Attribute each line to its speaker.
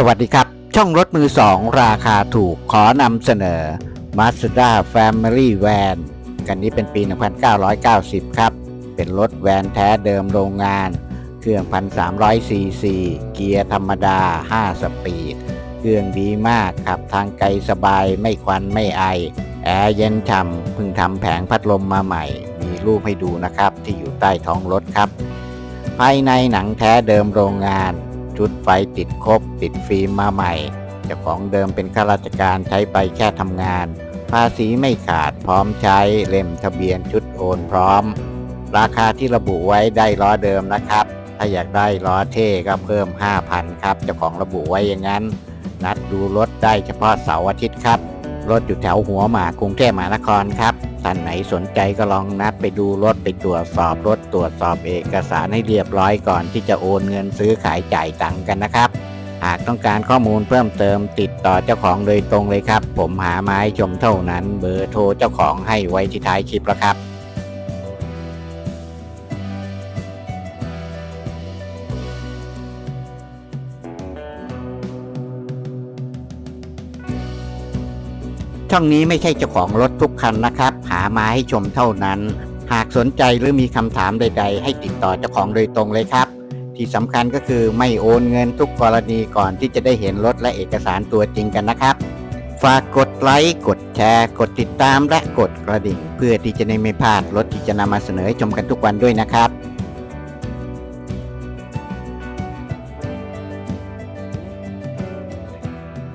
Speaker 1: สวัสดีครับช่องรถมือสองราคาถูกขอนำเสนอ Mazda Family Van กันนี้เป็นปี 1990 ครับเป็นรถแวนแท้เดิมโรงงานเครื่อง 1,300 ซีซีเกียร์ธรรมดา 5 สปีดเครื่องดีมากขับทางไกลสบายไม่ควันไม่ไอแอร์เย็นฉ่ำเพิ่งทำแผงพัดลมมาใหม่มีรูปให้ดูนะครับที่อยู่ใต้ท้องรถครับภายในหนังแท้เดิมโรงงานชุดไฟติดครบติดฟิล์มมาใหม่เจ้าของเดิมเป็นข้าราชการใช้ไปแค่ทำงานภาษีไม่ขาดพร้อมใช้เล่มทะเบียนชุดโอนพร้อมราคาที่ระบุไว้ได้ล้อเดิมนะครับถ้าอยากได้ล้อเท่ก็เพิ่ม 5,000 ครับเจ้าของระบุไว้อย่างนั้นนัดดูรถได้เฉพาะเสาร์อาทิตย์ครับรถอยู่แถวหัวหมากกรุงเทพมหานครครับท่านไหนสนใจก็ลองนัดไปดูรถไปตรวจสอบรถตรวจสอบเอกสารให้เรียบร้อยก่อนที่จะโอนเงินซื้อขายจ่ายตังค์กันนะครับหากต้องการข้อมูลเพิ่มเติมติดต่อเจ้าของโดยตรงเลยครับผมหามาให้ชมเท่านั้นเบอร์โทรเจ้าของให้ไว้ที่ท้ายคลิปแล้วครับช่องนี้ไม่ใช่เจ้าของรถทุกคันนะครับหามาให้ชมเท่านั้นหากสนใจหรือมีคำถามใดๆให้ติดต่อเจ้าของโดยตรงเลยครับที่สำคัญก็คือไม่โอนเงินทุกกรณีก่อนที่จะได้เห็นรถและเอกสารตัวจริงกันนะครับฝากกดไลค์กดแชร์กดติดตามและกดกระดิ่งเพื่อที่จะได้ไม่พลาดรถที่จะนำมาเสนอให้ชมกันทุกวันด้วยนะครับ